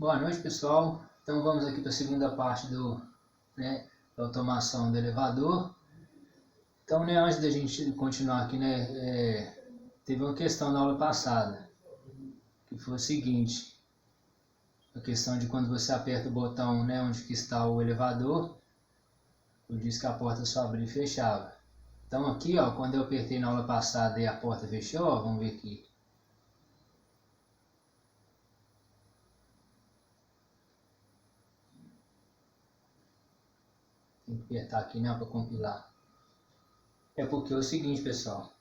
Boa noite, pessoal. Então vamos aqui para a segunda parte da automação do elevador. Então, antes da gente continuar aqui, teve uma questão na aula passada, que foi o seguinte: a questão de quando você aperta o botão, onde que está o elevador, eu disse que a porta só abria e fechava. Então aqui, quando eu apertei na aula passada e a porta fechou, vamos ver aqui. Tem que apertar aqui, para compilar. É porque é o seguinte, pessoal.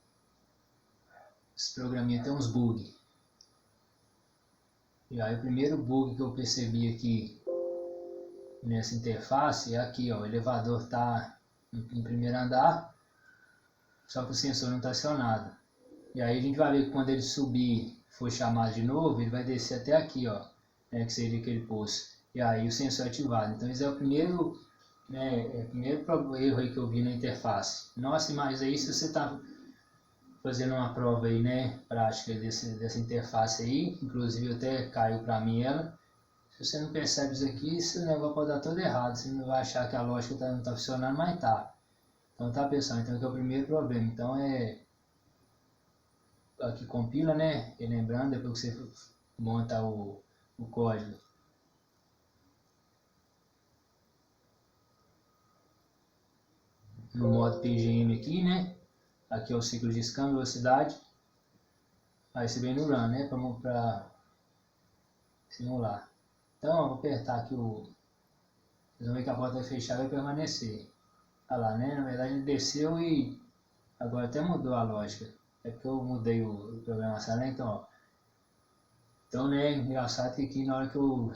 Esse programinha tem uns bugs. E aí o primeiro bug que eu percebi aqui nessa interface é aqui, o elevador está em primeiro andar, só que o sensor não está acionado. E aí a gente vai ver que quando ele subir, for chamado de novo, ele vai descer até aqui, que seria aquele posto. E aí o sensor é ativado. Então esse é o primeiro, erro aí que eu vi na interface. Nossa, mas aí se você está fazendo uma prova aí, prática dessa interface aí, inclusive até caiu para mim ela. Se você não percebe isso aqui, esse negócio pode dar todo errado. Você não vai achar que a lógica não está funcionando, mas tá. Então tá, pessoal, então aqui é o primeiro problema. Então aqui compila, e lembrando, depois que você monta o código, no modo PGM aqui, aqui é o ciclo de scan, velocidade. Aí você vem no run, para simular. Então, vou apertar aqui vocês vão ver que a porta vai fechar e vai permanecer. Olha lá, na verdade ele desceu e agora até mudou a lógica. É porque eu mudei o programação, Então, engraçado que aqui na hora que eu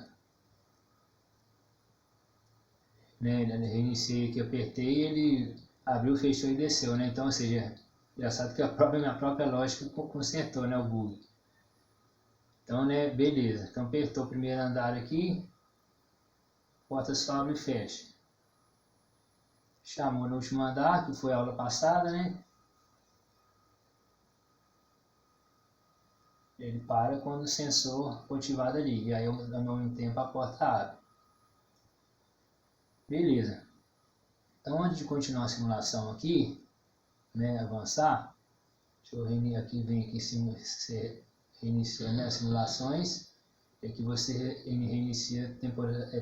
reiniciei aqui, apertei, ele abriu, fechou e desceu, Então, ou seja, engraçado que minha própria lógica consertou, o bug. Então, beleza. Então, apertou o primeiro andar aqui, porta só abre e fecha. Chamou no último andar, que foi a aula passada, Ele para quando o sensor for ativado ali, e aí ao mesmo tempo a porta abre. Beleza. Então, antes de continuar a simulação aqui, avançar, deixa eu reiniciar aqui, você reinicia as simulações, e aqui você reinicia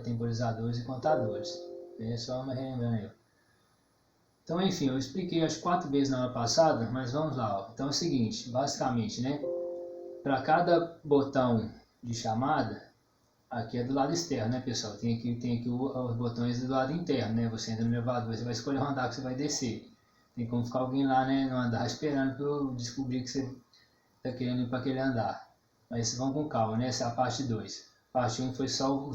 temporizadores e contadores. Só uma relembrando aí. Então, enfim, eu expliquei acho 4 vezes na aula passada, mas vamos lá. Então é o seguinte, basicamente, para cada botão de chamada, aqui é do lado externo, pessoal? Tem aqui os botões do lado interno, Você entra no elevador, você vai escolher o andar que você vai descer. Tem como ficar alguém lá, no andar esperando para eu descobrir que você está querendo ir para aquele andar. Mas vamos com calma, Essa é a parte 2. Parte 1 foi só o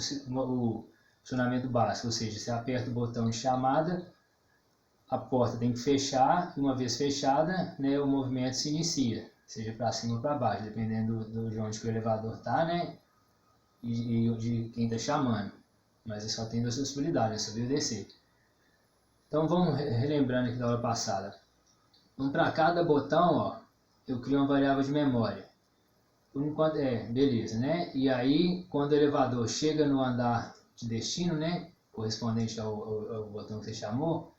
funcionamento básico, ou seja, você aperta o botão de chamada, a porta tem que fechar, e uma vez fechada, o movimento se inicia, seja para cima ou para baixo, dependendo de onde que o elevador está, e de quem está chamando. Mas só tem 2 possibilidades, subir ou descer. Então vamos relembrando aqui da aula passada. Então para cada botão, eu crio uma variável de memória. Por enquanto, beleza, E aí, quando o elevador chega no andar de destino, correspondente ao botão que você chamou,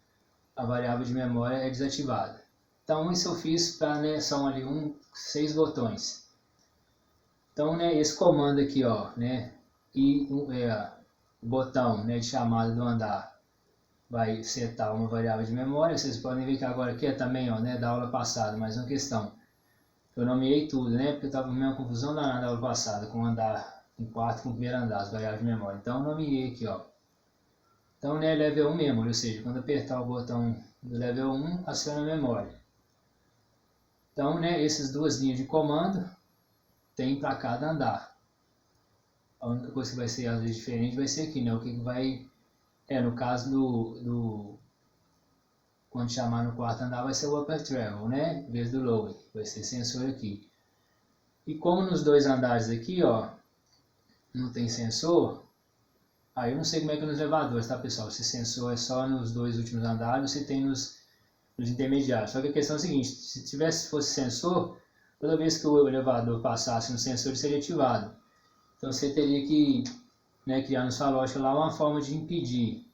a variável de memória é desativada. Então isso eu fiz para, são ali 6 botões. Então, esse comando aqui, o botão, de chamada do andar vai setar uma variável de memória. Vocês podem ver que agora aqui é também, da aula passada, mais uma questão. Eu nomeei tudo, porque eu estava com a mesma confusão na aula passada, com o andar em quarto, com o primeiro andar, as variáveis de memória. Então, eu nomeei aqui, Então, level 1 memory, ou seja, quando apertar o botão do level 1, aciona a memória. Então, essas 2 linhas de comando tem para cada andar. A única coisa que vai ser às vezes diferente vai ser aqui, o que vai, no caso quando chamar no quarto andar vai ser o upper travel, em vez do lower, vai ser sensor aqui. E como nos 2 andares aqui, não tem sensor, aí eu não sei como é que é nos elevadores, tá, pessoal? Se sensor é só nos 2 últimos andares, você tem nos intermediários. Só que a questão é a seguinte, se fosse sensor, toda vez que o elevador passasse no sensor, ele seria ativado. Então você teria que né, criar na sua lógica lá uma forma de impedir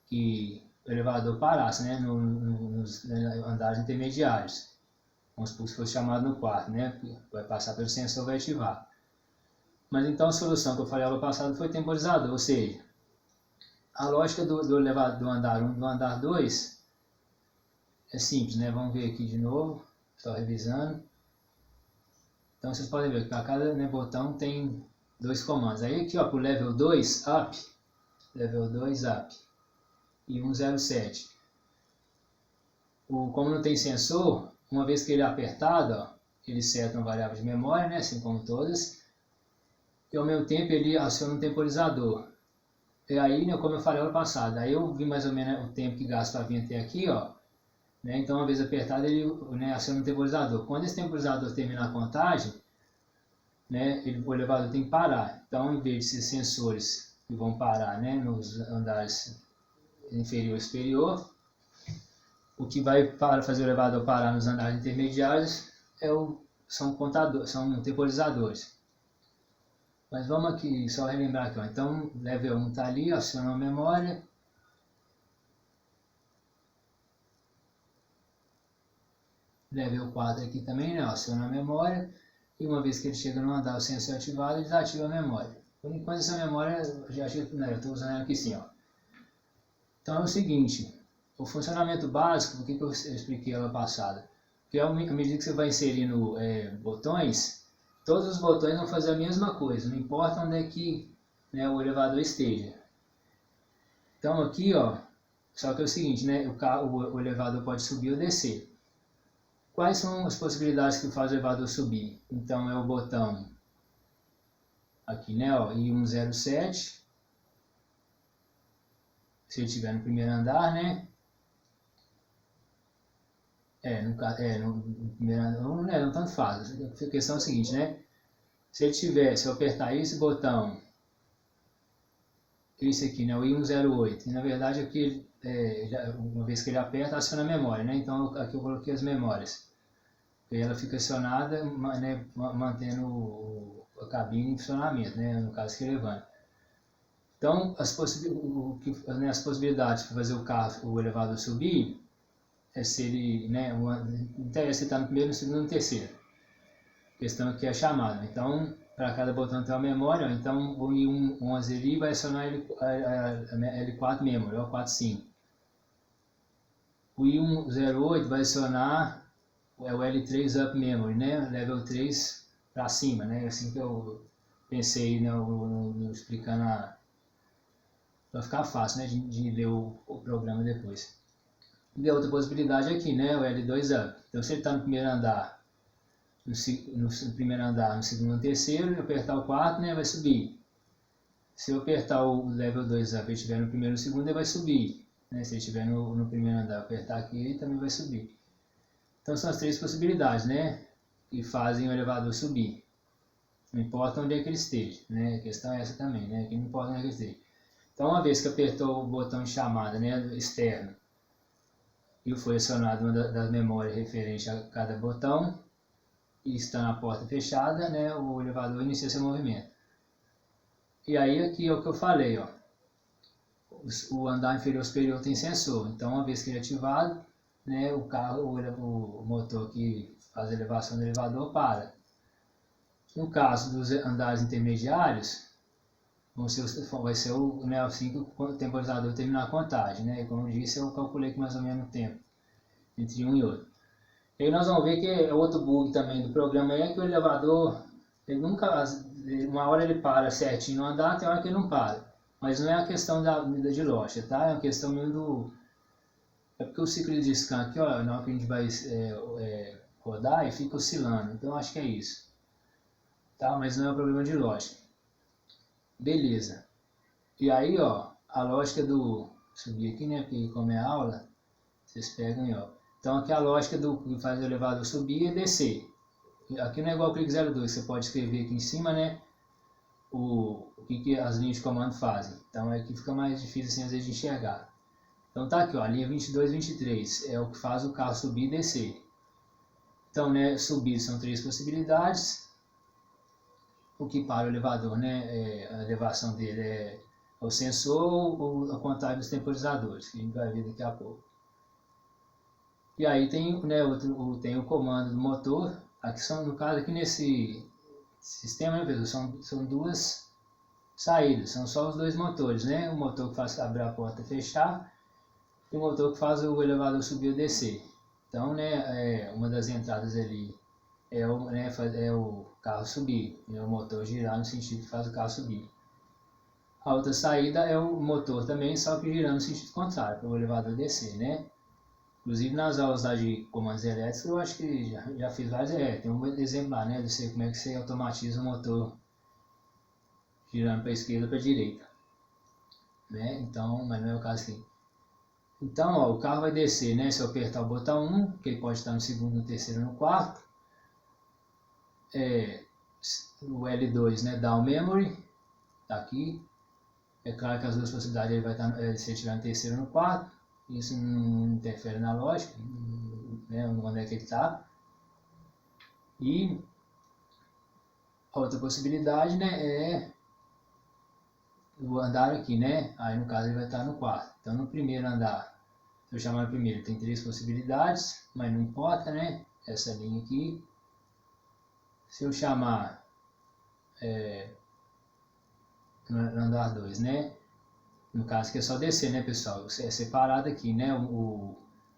que o elevador parasse, né, nos andares intermediários. Vamos supor que fosse chamado no quarto, né, vai passar pelo sensor, vai ativar. Mas então a solução que eu falei aula passada foi temporizador, ou seja, a lógica do elevador do andar 1 do andar 2 é simples, né, vamos ver aqui de novo, só revisando. Então vocês podem ver que para cada, né, botão tem 2 comandos. Aí aqui, para o level 2 up e 107. Como não tem sensor, uma vez que ele é apertado, ó, ele seta uma variável de memória, né, assim como todas, e ao mesmo tempo ele aciona um temporizador. E aí, né, como eu falei no passado, aí eu vi mais ou menos o tempo que gasta para vir até aqui, ó, né, então uma vez apertado ele, né, aciona um temporizador. Quando esse temporizador terminar a contagem, né, o elevador tem que parar. Então, em vez de ser sensores que vão parar, né, nos andares inferior e superior, o que vai fazer o elevador parar nos andares intermediários são temporizadores. Mas vamos aqui só relembrar aqui, ó. Então level 1 está ali, aciona a memória. Level 4 aqui também, né, aciona a memória. E uma vez que ele chega no andar, o sensor ativado, ele desativa a memória. Por enquanto essa memória, eu estou usando ela aqui sim, ó. Então é o seguinte, o funcionamento básico, por que eu expliquei ela passada? Porque à medida que você vai inserindo botões, todos os botões vão fazer a mesma coisa, não importa onde é que, né, o elevador esteja. Então aqui, ó, só que é o seguinte, né, o elevador pode subir ou descer. Quais são as possibilidades que faz o elevador subir? Então é o botão aqui, né, ó, I107, se ele estiver no primeiro andar, né? No primeiro andar, não tanto faz. A questão é a seguinte, né? Se eu apertar esse botão, esse aqui, né, o I108, e na verdade aqui, uma vez que ele aperta, aciona a memória, né? Então aqui eu coloquei as memórias. E ela fica acionada, né, mantendo a cabine em funcionamento, né? No caso que levando. Então, as possibilidades para fazer o elevador subir é se ele, né, não interessa se está no primeiro, no segundo ou no terceiro. A questão aqui é a chamada. Então, para cada botão tem uma memória, então o I11 ali vai acionar a L4 memory, ou 45. O I108 vai acionar o L3 up memory, né, level 3 para cima, né, assim que eu pensei, né, explicando para ficar fácil, né, de ler o programa depois. E a outra possibilidade aqui, né, o L2 up. Então se ele está no primeiro andar, no primeiro andar, no segundo e no terceiro, e apertar o quarto, né, vai subir. Se eu apertar o level 2 up e estiver no primeiro e no segundo, ele vai subir. Né? Se ele estiver no primeiro andar, apertar aqui, ele também vai subir. Então são as 3 possibilidades, né, que fazem o elevador subir. Não importa onde é que ele esteja, né, a questão é essa também, né, que não importa onde é que ele esteja. Então uma vez que apertou o botão de chamada, né, externo, e foi acionado uma das memórias referente a cada botão, e está na porta fechada, né, o elevador inicia seu movimento. E aí aqui é o que eu falei, ó, o andar inferior superior tem sensor, então uma vez que ele é ativado, né, o motor que faz a elevação do elevador para. No caso dos andares intermediários, vai ser assim que o temporizador terminar a contagem, né, e como eu disse, eu calculei que mais ou menos o tempo entre um e outro. E aí nós vamos ver que outro bug também do programa é que o elevador, ele nunca, uma hora ele para certinho no andar, tem hora que ele não para. Mas não é a questão de lógica, tá? É uma questão mesmo do... É porque o ciclo de scan aqui, ó, na hora que a gente vai rodar, e fica oscilando. Então acho que é isso. Tá? Mas não é um problema de lógica. Beleza. E aí, ó, a lógica do... Subir aqui, né? Porque como é aula, vocês pegam aí, ó. Então aqui a lógica do que faz o elevador subir e descer. Aqui não é igual ao clique 02, você pode escrever aqui em cima, né, o que as linhas de comando fazem. Então aqui fica mais difícil assim às vezes de enxergar. Então tá aqui, ó, a linha 22 e 23 é o que faz o carro subir e descer. Então, né, subir são 3 possibilidades. o que para o elevador, né? A elevação dele é o sensor ou a contagem dos temporizadores, que a gente vai ver daqui a pouco. E aí tem, né, tem o comando do motor, aqui são, no caso aqui nesse sistema, né, pessoal, são duas saídas, são só os dois motores, né? O motor que faz abrir a porta e fechar, e o motor que faz o elevador subir ou descer. Então, né, uma das entradas ali é o carro subir, né, o motor girar no sentido que faz o carro subir. A outra saída é o motor também, só que girando no sentido contrário, para o elevador descer, né? Inclusive nas aulas lá de comandos elétricos, eu acho que já fiz vários, tem um exemplo lá, né, de você, como é que você automatiza o motor girando para a esquerda ou para a direita, né? Então, mas não é o caso aqui. Então, ó, o carro vai descer, né, se eu apertar o botão 1, que ele pode estar no segundo, no terceiro, no quarto. O L2, né, down memory, tá aqui. É claro que as duas possibilidades ele vai estar, se ele estiver no terceiro ou no quarto. Isso não interfere na lógica, né, onde é que ele está. E a outra possibilidade, né, é o andar aqui, né? Aí no caso ele vai estar no quarto. Então no primeiro andar, se eu chamar o primeiro, tem 3 possibilidades, mas não importa, né? Essa linha aqui. Se eu chamar no andar 2, né? No caso que é só descer, né, pessoal? É separado aqui, né?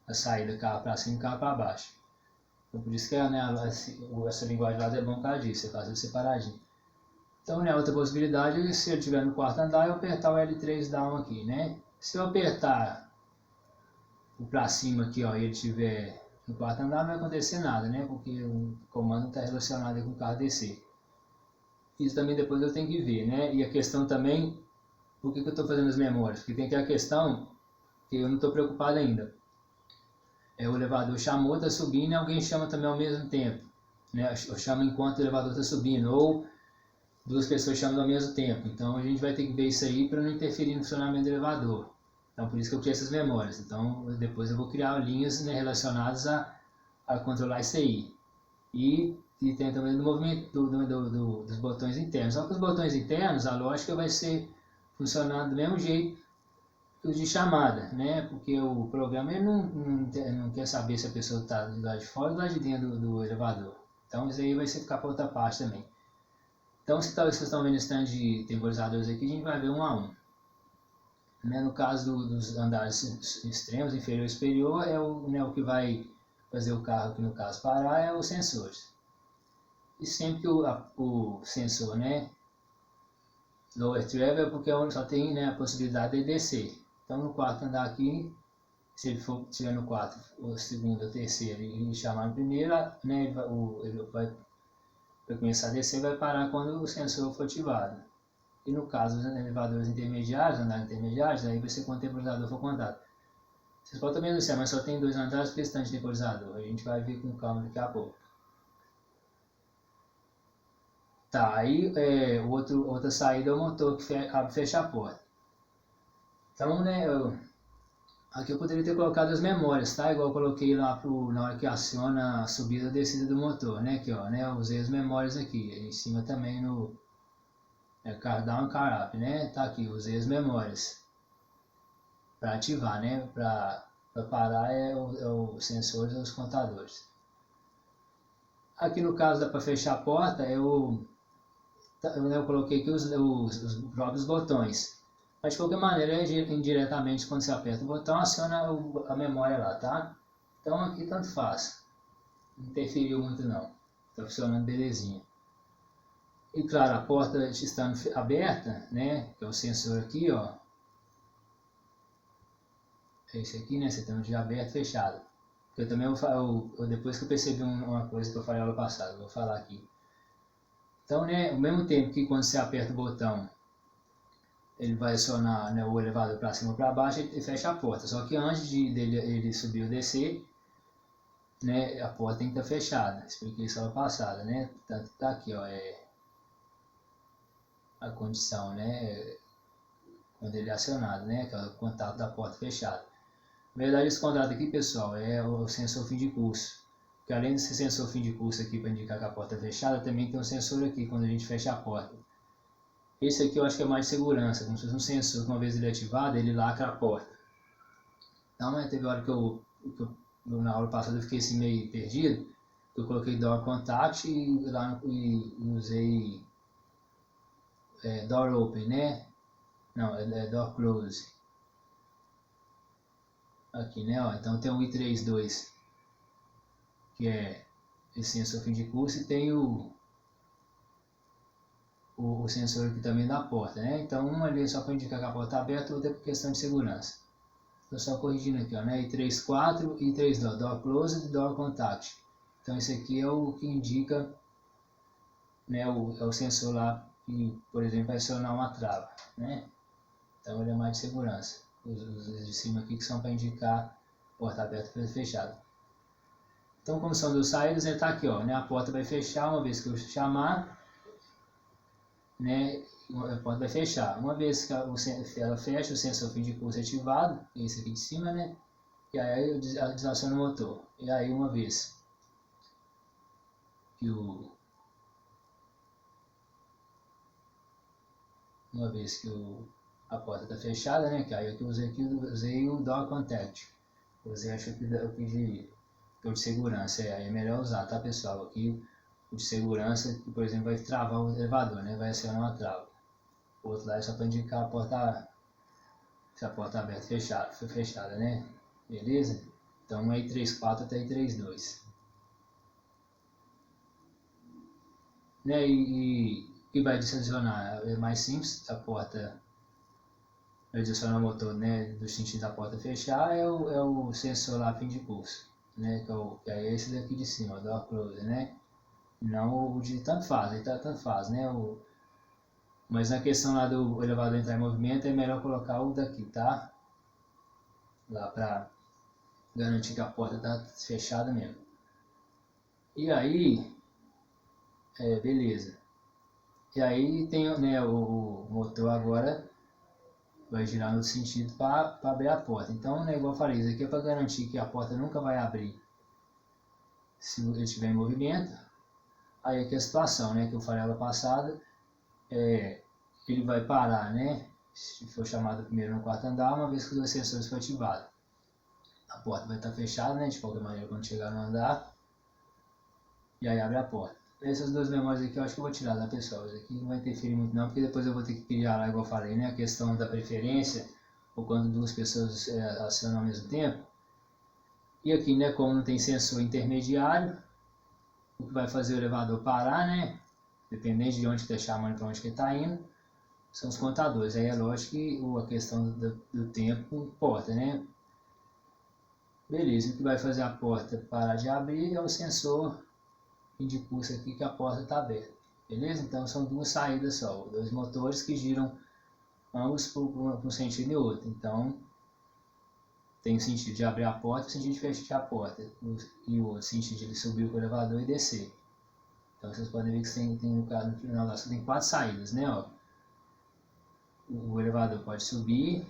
A saída carro para cima e carro para baixo. Então por isso que né, essa linguagem lá é bom por causa disso, você faz separadinho. Então, né, outra possibilidade é se eu estiver no quarto andar, eu apertar o L3 down aqui, né? Se eu apertar o para cima aqui, ó, e ele estiver no quarto andar, não vai acontecer nada, né? Porque o comando está relacionado com o carro descer. Isso também depois eu tenho que ver, né? E a questão também, por que eu estou fazendo as memórias? Porque tem aquela questão que eu não estou preocupado ainda. O elevador chamou, está subindo e alguém chama também ao mesmo tempo, né? Eu chamo enquanto o elevador está subindo, ou duas pessoas chamam ao mesmo tempo. Então a gente vai ter que ver isso aí para não interferir no funcionamento do elevador. Então por isso que eu criei essas memórias. Então depois eu vou criar linhas, né, relacionadas a controlar isso aí. E tem também o movimento dos botões internos. Só que os botões internos, a lógica vai ser funcionando do mesmo jeito que os de chamada, né? Porque o programa ele não quer saber se a pessoa está do lado de fora ou do lado de dentro do elevador. Então isso aí vai ficar para outra parte também. Então, se talvez vocês estão vendo esse tanto de temporizadores aqui, a gente vai ver um a um. Né? No caso dos andares extremos, inferior e superior, o que vai fazer o carro, que no caso parar, é os sensores. E sempre que o sensor, né, lower travel, é porque só tem, né, a possibilidade de descer. Então, no quarto andar aqui, se ele estiver no quarto, o segundo, o terceiro, e chamar no primeiro, né, ele vai começar a descer, vai parar quando o sensor for ativado. E no caso dos elevadores intermediários, andares intermediários, aí vai ser quando o temporizador for contado. Vocês podem também anunciar, mas só tem 2 andares por questão de temporizador. A gente vai ver com calma daqui a pouco. Tá, aí outra saída é o motor que abre e fecha a porta. Então, né, aqui eu poderia ter colocado as memórias, tá? Igual eu coloquei lá na hora que aciona a subida e a descida do motor, né? Aqui, ó, né? Eu usei as memórias aqui. Em cima também no car down, car up, né? Tá aqui, usei as memórias para ativar, né? Para parar os sensores e os contadores. Aqui no caso dá para fechar a porta, eu coloquei aqui os próprios botões. Mas de qualquer maneira, indiretamente, quando você aperta o botão, aciona a memória lá, tá? Então aqui tanto faz. Não interferiu muito não. Está funcionando belezinha. E claro, a porta estando aberta, né? Que é o sensor aqui, ó. É esse aqui, né? Você tem um dia aberto e fechado. Eu também depois que eu percebi uma coisa que eu falei na aula passada, vou falar aqui. Então, né, ao mesmo tempo que quando você aperta o botão, ele vai acionar, né, o elevador para cima ou para baixo e fecha a porta. Só que antes ele subir ou descer, né, a porta tem que estar fechada. Expliquei isso na aula passada, né? Tá aqui, ó, a condição, né, quando ele é acionado, né, que é o contato da porta fechada. Na verdade, esse contrato aqui, pessoal, é o sensor fim de curso. Porque além desse sensor fim de curso aqui para indicar que a porta é fechada, também tem um sensor aqui quando a gente fecha a porta. Esse aqui eu acho que é mais de segurança, como se fosse um sensor que uma vez ele é ativado, ele lacra a porta. Então, teve hora que na aula passada eu fiquei assim meio perdido, eu coloquei Door Contact e usei Door Open, né? Não, é Door Close. Aqui, né? Ó, então tem o I32, que é esse sensor fim de curso, e tem o sensor aqui também da porta, né? Então um ali é só para indicar que a porta está aberta, outra é por questão de segurança. Estou só corrigindo aqui, ó, né? I34 e I3 Door Closed e Door Contact. Então esse aqui é o que indica, né, é o sensor lá que, por exemplo, vai acionar uma trava, né? Então ele é mais de segurança. Os de cima aqui que são para indicar porta aberta e fechada. Então, como são duas saídas, ele está aqui, ó, né? A porta vai fechar uma vez que eu chamar, né? A porta vai fechar. Uma vez que ela fecha, o sensor fim de curso é ativado, esse aqui de cima, né? E aí eu desaciono o motor. E aí uma vez que a porta está fechada, né? Que aí eu usei o Door Contact. Usei, acho que o de segurança. Aí é melhor usar, tá, pessoal? Aqui o de segurança, que, por exemplo, vai travar o elevador, né? Vai acionar uma trava. O outro lá é só para indicar a porta, se a porta aberta foi fechada, né? Beleza? Então aí 3.4 até aí 3.2. Né? E vai adicionar, é mais simples, a porta vai adicionar o motor, né, do sentido da porta fechar, é o sensor lá fim de curso, né, que é esse daqui de cima, o Door Close, né? Não o de tanto faz, né? Mas na questão lá do elevador entrar em movimento, é melhor colocar o daqui, tá? Lá para garantir que a porta está fechada mesmo. E aí, beleza. E aí tem, né, o motor agora vai girar no sentido para abrir a porta. Então, né, igual eu falei, isso aqui é para garantir que a porta nunca vai abrir se ele estiver em movimento. Aí aqui a situação, né, que eu falei na aula passada, ele vai parar, né, se for chamado primeiro no quarto andar, uma vez que os dois sensores forem ativados. A porta vai estar fechada, né, de qualquer maneira, quando chegar no andar, e aí abre a porta. Essas duas memórias aqui eu acho que eu vou tirar, tá, pessoal? Isso aqui não vai interferir muito não, porque depois eu vou ter que criar lá, igual eu falei, né, a questão da preferência, ou quando duas pessoas acionam ao mesmo tempo. E aqui, né, como não tem sensor intermediário, o que vai fazer o elevador parar, né, dependente de onde está chamando para onde que está indo, são os contadores. Aí é lógico que a questão do tempo importa, né. Beleza, o que vai fazer a porta parar de abrir é o sensor de curso aqui que a porta está aberta. Beleza? Então são duas saídas só, dois motores que giram ambos para um sentido e outro. Então tem o sentido de abrir a porta e o sentido de fechar a porta. E o outro sentido de ele subir com o elevador e descer. Então vocês podem ver que no final da sua tem 4 saídas, né? Ó. O elevador pode subir,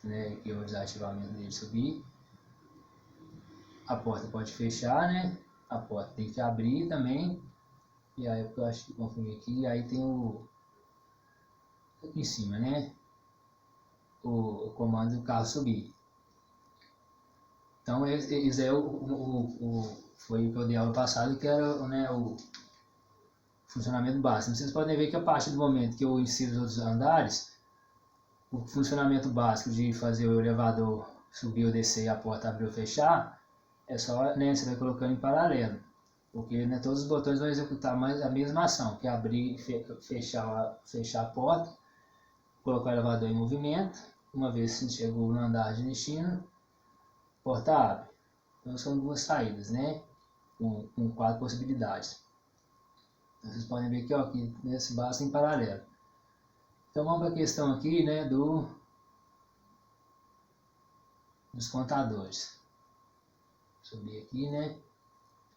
né? Que é o desativamento dele subir. A porta pode fechar, né? A porta tem que abrir também. E aí eu acho que confundi aqui. E aí tem aqui em cima, né? O comando do carro subir. Então esse é foi o que eu dei aula passada, que era, né, o funcionamento básico. Vocês podem ver que a partir do momento que eu insiro os outros andares, o funcionamento básico de fazer o elevador subir ou descer e a porta abrir ou fechar, é só, né, você vai colocando em paralelo. Porque, né, todos os botões vão executar a mesma ação, que é abrir e fechar a porta, colocar o elevador em movimento. Uma vez que chegou no andar de destino, porta abre. Então são duas saídas, né? Com 4 possibilidades. Então, vocês podem ver aqui, ó, que nesse basta em paralelo. Então vamos para a questão aqui, né, dos contadores. Vou subir aqui, né?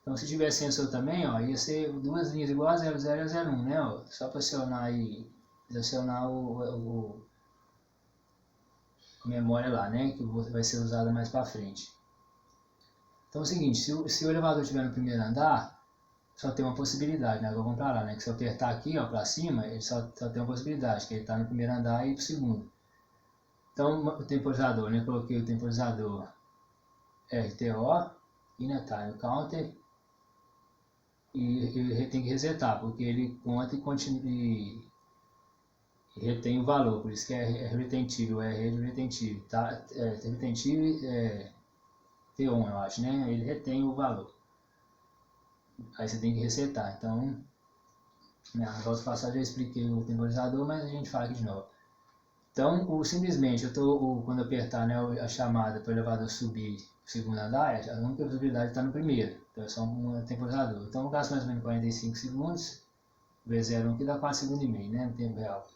Então se tiver sensor também, ó, ia ser duas linhas igual a 00 e 01, né? Ó, só para acionar e desacionar a memória lá, né? Que vai ser usada mais para frente. Então é o seguinte, se o elevador estiver no primeiro andar, só tem uma possibilidade, né? Vamos para lá, né? Que se eu apertar aqui, ó, para cima, ele só tem uma possibilidade, que ele está no primeiro andar e ir para o segundo. Então o temporizador, né? Coloquei o temporizador RTO e na Time Counter e ele tem que resetar, porque ele conta e continua e retém o valor, por isso que é retentível, é rede retentível, tá? Retentível T1, eu acho, né? Ele retém o valor. Aí você tem que resetar. Então, na volta passada eu já expliquei o temporizador, mas a gente fala aqui de novo. Então, simplesmente, quando eu apertar, né, a chamada para o elevador subir o segundo andar, a única possibilidade está no primeiro. Então, é só um temporizador. Então, eu gasto mais ou menos 45 segundos, vezes 0,1, que dá 4 segundos e meio, né, no tempo real.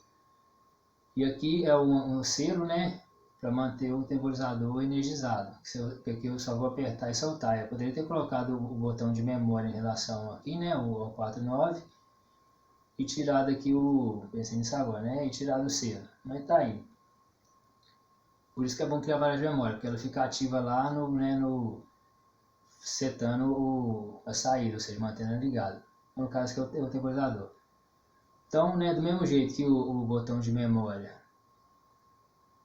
E aqui é um selo, né, para manter o temporizador energizado. Porque eu só vou apertar e soltar. Eu poderia ter colocado o botão de memória em relação aqui, né, o 49, e tirado aqui pensei nisso agora, né, e tirado o selo. Mas tá aí. Por isso que é bom criar várias memórias, porque ela fica ativa lá setando a saída, ou seja, mantendo ela ligada. No caso que é o temporizador. Então, né, do mesmo jeito que o botão de memória.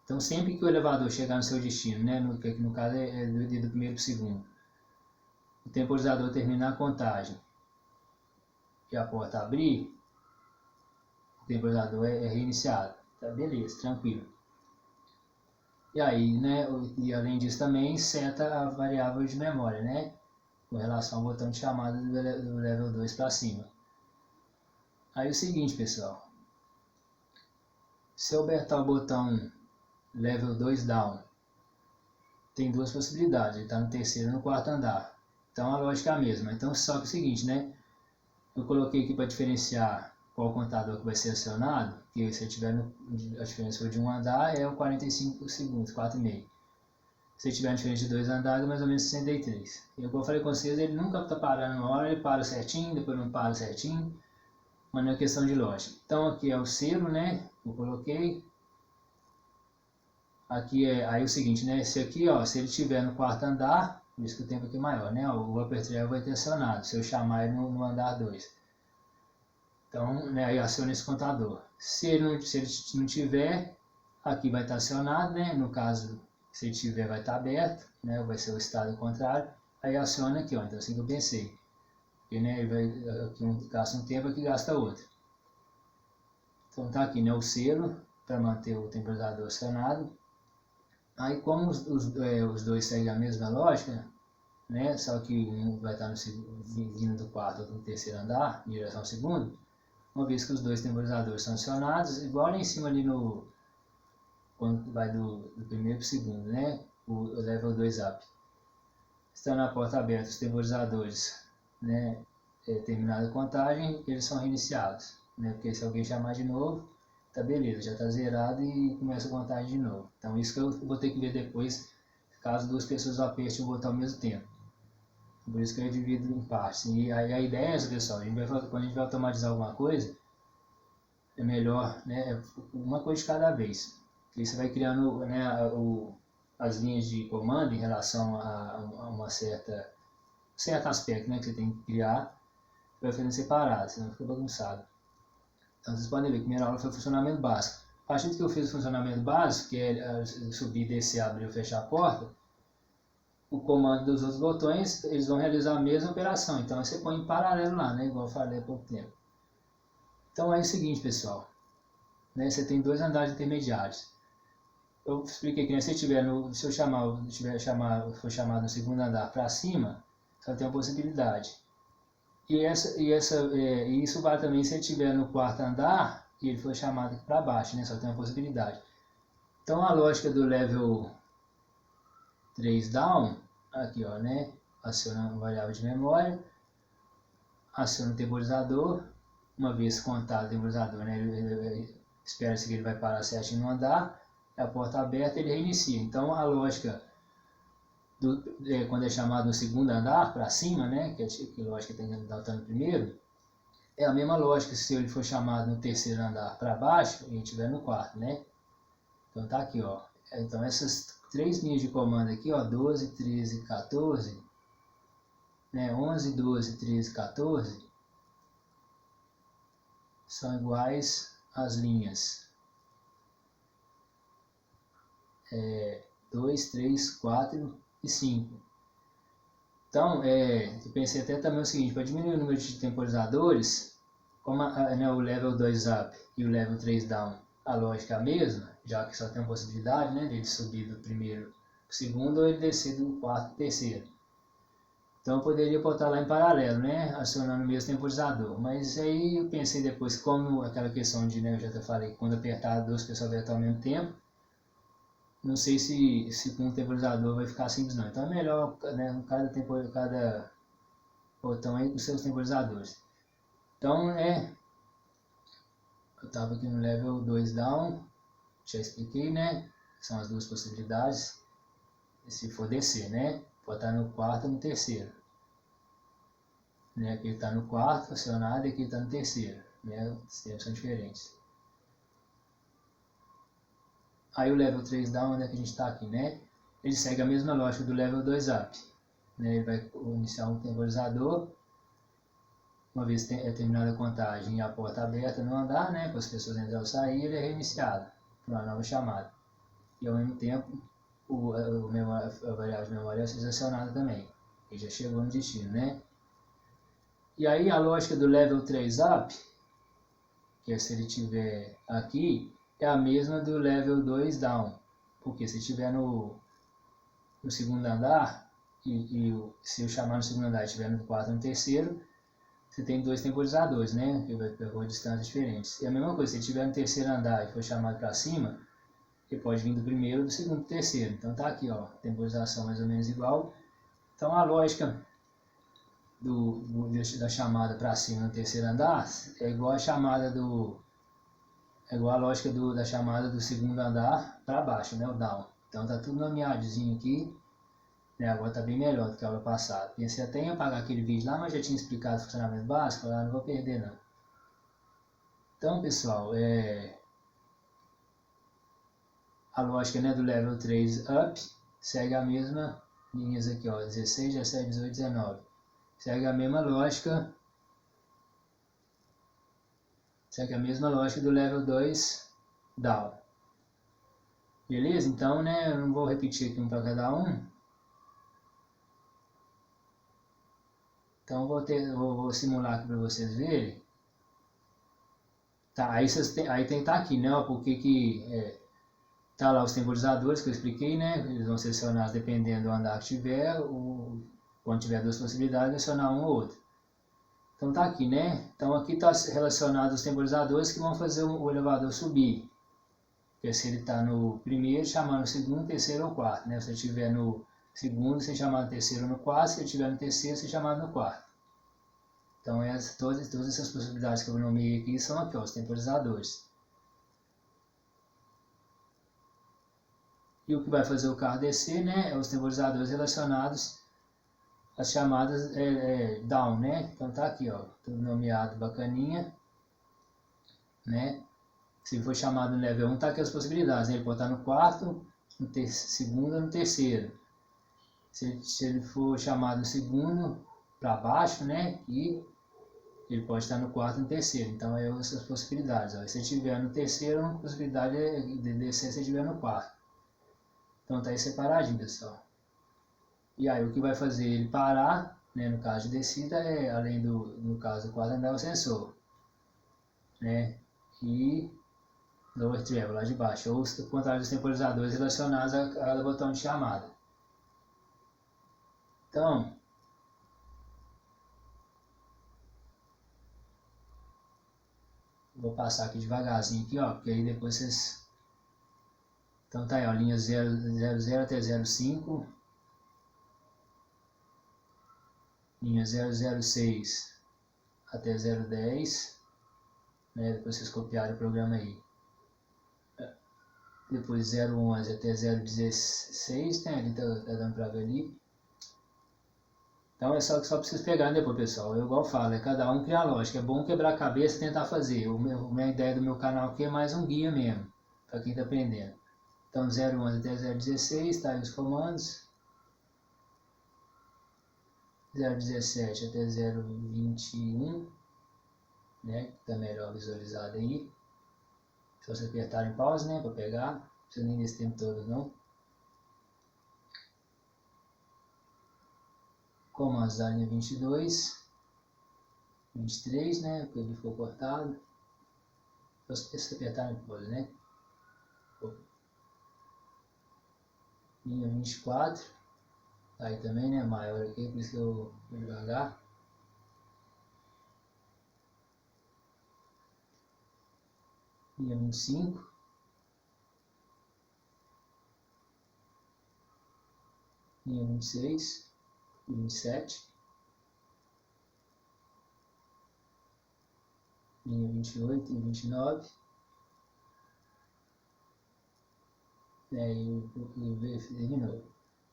Então, sempre que o elevador chegar no seu destino, né, que no caso é do primeiro para o segundo, o temporizador terminar a contagem e a porta abrir, o temporizador é reiniciado. Tá, beleza, tranquilo. E aí, né, e além disso também seta a variável de memória, né, com relação ao botão de chamada do level 2 para cima. Aí o seguinte, pessoal, se eu apertar o botão level 2 down, tem duas possibilidades, ele está no terceiro e no quarto andar. Então a lógica é a mesma. Então só que é o seguinte, né, eu coloquei aqui para diferenciar qual contador que vai ser acionado, que se tiver a diferença for de um andar é o 45 segundos, 4,5. Se tiver uma diferença de 2 andares, é mais ou menos 63. E como eu falei com vocês, ele nunca está parando uma hora, ele para certinho, depois não para certinho, mas não é questão de lógica. Então aqui é o selo, né, eu coloquei. Aqui aí o seguinte, né, esse aqui, ó, se ele estiver no quarto andar, por isso que o tempo aqui é maior, né, o upper travel vai ter acionado, se eu chamar ele no andar 2. Então, né, aí aciona esse contador. Se ele não tiver, aqui vai estar acionado, né, no caso, se ele tiver vai estar aberto, né, vai ser o estado contrário, aí aciona aqui, ó, então assim que eu pensei. E, né, ele vai, aqui gasta um tempo, aqui gasta outro. Então tá aqui, né, o selo, para manter o temporizador acionado. Aí como os dois seguem a mesma lógica, né, só que um vai estar vindo do quarto ou do terceiro andar, em direção ao segundo, uma vez que os dois temporizadores são acionados, igual lá em cima ali quando vai do primeiro para o segundo, né, o level 2 up. Estando a porta aberta, os temporizadores, né, terminada a contagem, eles são reiniciados, né, porque se alguém chamar de novo, tá beleza, já tá zerado e começa a contagem de novo. Então isso que eu vou ter que ver depois, caso duas pessoas apertem o botão ao mesmo tempo. Por isso que eu divido em partes. E aí a ideia é essa, pessoal, quando a gente vai automatizar alguma coisa, é melhor, né, uma coisa de cada vez. E você vai criando, né, as linhas de comando em relação a uma certo aspecto, né, que você tem que criar, vai fazendo separado, senão fica bagunçado. Então vocês podem ver que a primeira aula foi o funcionamento básico. A partir do que eu fiz o funcionamento básico, que é subir, descer, abrir ou fechar a porta, o comando dos outros botões, eles vão realizar a mesma operação. Então você põe em paralelo lá, né, igual eu falei há pouco tempo. Então é o seguinte, pessoal, né, você tem dois andares intermediários. Eu expliquei que, né, se eu for chamado no segundo andar para cima, só tem uma possibilidade. E isso vale também se ele estiver no quarto andar e ele for chamado para baixo, né? Só tem uma possibilidade. Então a lógica do level 3 down, aqui ó, né? Aciona a variável de memória, aciona o temporizador, uma vez contado o temporizador, né? Ele espera-se que ele vai parar certinho no andar, a porta aberta ele reinicia. Então a lógica quando é chamado no segundo andar para cima, né, que lógica tem que estar no primeiro, é a mesma lógica se ele for chamado no terceiro andar para baixo e estiver no quarto, né? Então tá aqui, ó. Então essas três linhas de comando aqui, ó, 12, 13, 14, né, 11, 12, 13, 14 são iguais às linhas 2, 3, 4 e 5. Então, eu pensei até também o seguinte, para diminuir o número de temporizadores, como né, o level 2 up e o level 3 down, a lógica é a mesma, já que só tem a possibilidade, né, de ele subir do primeiro para o segundo ou ele descer do quarto para o terceiro. Então eu poderia botar lá em paralelo, né, acionando o mesmo temporizador. Mas aí eu pensei depois, como aquela questão de, né, eu já até falei, quando apertar duas pessoas vai estar ao mesmo tempo, não sei se com o temporizador vai ficar simples não. Então é melhor, né, cada botão aí com seus temporizadores. Então eu estava aqui no level 2 down, já expliquei, né, são as duas possibilidades. Se for descer, né, pode estar no quarto ou no terceiro. Né, aqui está no quarto acionado e aqui está no terceiro, né, os tempos são diferentes. Aí o level 3 down, onde é que a gente está aqui, né? Ele segue a mesma lógica do level 2 up. Né? Ele vai iniciar um temporizador, uma vez terminada a contagem e a porta aberta no andar, né, para as pessoas entrarem ou sair, ele é reiniciado para uma nova chamada. E ao mesmo tempo, a variável de memória é acionada também. Ele já chegou no destino, né? E aí a lógica do level 3 up, que é se ele estiver aqui, é a mesma do level 2 down. Porque se estiver no segundo andar, se eu chamar no segundo andar e estiver no quarto ou no terceiro, você tem dois temporizadores, né? Que vai percorrer distâncias diferentes. E a mesma coisa, se estiver no terceiro andar e for chamado para cima, ele pode vir do primeiro, do segundo para o terceiro. Então tá aqui, ó, temporização mais ou menos igual. Então a lógica da chamada para cima no terceiro andar é igual a chamada a lógica da chamada do segundo andar para baixo, né, o down. Então tá tudo nomeadozinho aqui, né, agora tá bem melhor do que a aula passada. Pensei até em apagar aquele vídeo lá, mas já tinha explicado o funcionamento básico, lá não vou perder não. Então pessoal, a lógica, né, do level 3 up segue a mesma linhas aqui, ó, 16, 17, 18, 19. Segue a mesma lógica. Segue a mesma lógica do level 2 down. Beleza? Então, né, eu não vou repetir aqui um para cada um. Então vou simular aqui para vocês verem. Tá, aí tem que estar aqui, né? Porque que tá lá os temporizadores que eu expliquei, né? Eles vão ser acionados dependendo do andar que tiver, quando tiver duas possibilidades, acionar um ou outro. Então tá aqui, né? Então aqui está relacionado os temporizadores que vão fazer o elevador subir. Porque se ele está no primeiro, chamar no segundo, terceiro ou quarto, né? Se ele estiver no segundo, você chamar no terceiro ou no quarto. Se ele estiver no terceiro, você chamar no quarto. Então todas essas possibilidades que eu nomeei aqui são aqui, ó, os temporizadores. E o que vai fazer o carro descer, né? É os temporizadores relacionados às chamadas down, né? Então tá aqui, ó, tudo nomeado bacaninha, né? Se for chamado no level 1, tá aqui as possibilidades, né? Ele pode estar no quarto, no segundo ou no terceiro. Se ele for chamado no segundo para baixo, né? E ele pode estar no quarto ou no terceiro. Então, essas possibilidades. Ó. Se ele estiver no terceiro, a possibilidade é de descer se ele estiver no quarto. Então, tá aí separadinho, pessoal. E aí, o que vai fazer ele parar, né, no caso de descida, além no caso do quarto andar, o sensor. Né? E lower travel, lá de baixo. Ou o contrário dos temporizadores relacionados a cada botão de chamada. Então, vou passar aqui devagarzinho aqui, ó, porque aí depois vocês... Então tá aí, ó, linha 0 até 05, linha 006 até 010, né, depois vocês copiarem o programa aí. Depois 011 até 016, né, ali tá dando pra ver ali. Então é só pra vocês pegarem depois, pessoal. Eu igual falo, cada um cria a lógica. É bom quebrar a cabeça e tentar fazer. A minha ideia do meu canal aqui é mais um guia mesmo, para quem está aprendendo. Então 011 até 016, tá aí os comandos. 0,17 até 0,21, né? Que tá melhor visualizado aí. Se você apertar em pause, né? Para pegar, não precisa nem desse tempo todo não. Comandos da linha 22, 23, né? Porque ele ficou cortado. Se você apertar em pause, né? Linha 24, aí também, né? Maior aqui, por isso que eu vou devagar. Linha 25. Linha 26 e 27. Linha 28 e 29. E o V de novo.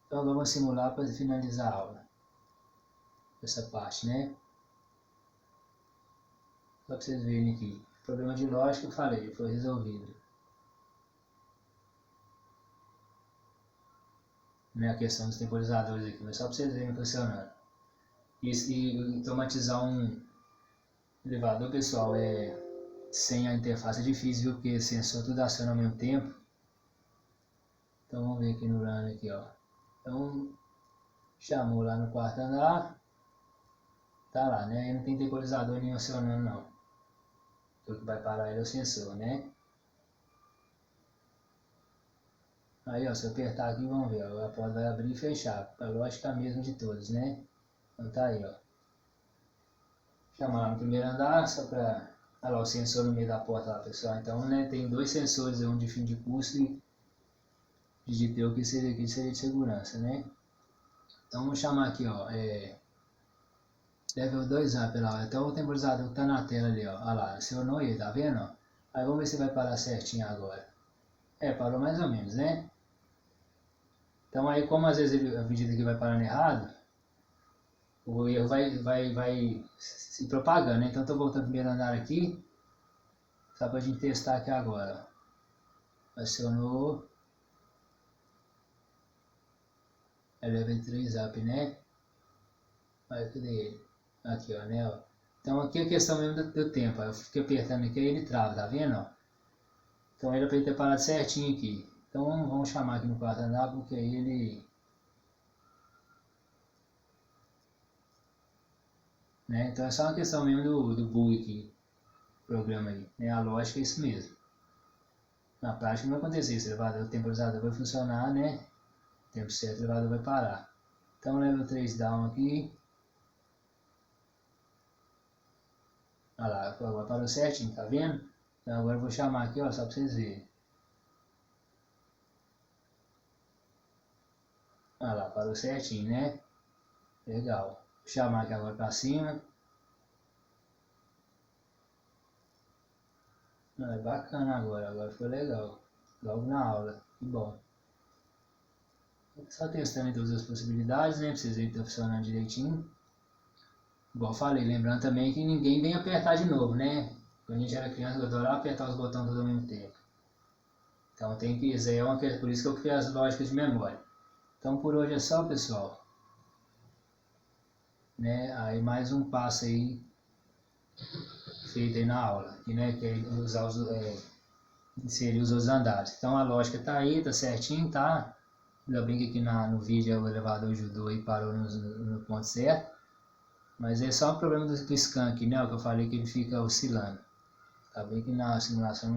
Então agora vamos simular para finalizar a aula. Essa parte, né? Só para vocês verem aqui. O problema de lógica, eu falei, foi resolvido. Não é a questão dos temporizadores aqui, mas só para vocês verem funcionando. E automatizar um elevador, pessoal, sem a interface é difícil, viu? Porque sensor tudo aciona ao mesmo tempo. Então vamos ver aqui no run aqui, ó. Então chamou lá no quarto andar. Tá lá, né? Aí não tem temporizador nenhum acionando não. Então o que vai parar ele é o sensor, né? Aí ó, se eu apertar aqui, vamos ver, ó, a porta vai abrir e fechar. A lógica é a mesma de todos, né? Então tá aí, ó. Chamar lá no primeiro andar, só pra... Olha lá o sensor no meio da porta lá, pessoal. Então, né, tem dois sensores, um de fim de curso e digitei o que seria aqui, seria de segurança, né? Então vamos chamar aqui, ó, level 2 up lá, até o temporizador que tá na tela ali, ó. Olha lá, acionou ele, tá vendo, ó? Aí vamos ver se vai parar certinho agora. Parou mais ou menos, né? Então aí, como às vezes ele, a medida que vai parando errado, o erro vai se propagando, né? Então estou voltando ao primeiro andar aqui, só para a gente testar aqui agora. Acionou. Level 3 up, né? Aí, cadê ele? Aqui, ó, né? Ó. Então aqui é a questão mesmo do tempo. Aí eu fiquei apertando aqui, aí ele trava, tá vendo? Ó? Então era para ele ter parado certinho aqui. Então vamos chamar aqui no quarto andar, porque aí ele... Né? Então é só uma questão mesmo do bug aqui, programa aí. Né? A lógica é isso mesmo. Na prática não vai acontecer isso, o temporizador vai funcionar, né? Tempo certo, o elevador vai parar. Então level 3 down aqui. Olha lá, agora parou certinho, tá vendo? Então agora eu vou chamar aqui, ó, só para vocês verem. Olha lá, parou certinho, né? Legal. Vou chamar aqui agora para cima. É bacana agora foi legal. Logo na aula, que bom. Só testando todas as possibilidades, né? Pra vocês verem que tá funcionando direitinho. Igual eu falei, lembrando também que ninguém vem apertar de novo, né? Quando a gente era criança, eu adorava apertar os botões todo ao mesmo tempo. Então tem que, isso aí é uma coisa, por isso que eu criei as lógicas de memória. Então por hoje é só, pessoal. Né? Aí mais um passo aí feito aí na aula, né? Que é usar inserir os outros andares. Então a lógica tá aí, tá certinho, tá? Ainda bem que aqui no vídeo o elevador ajudou e parou no ponto certo. Mas é só o problema do scan aqui, né? O que eu falei que ele fica oscilando. Tá bem que na simulação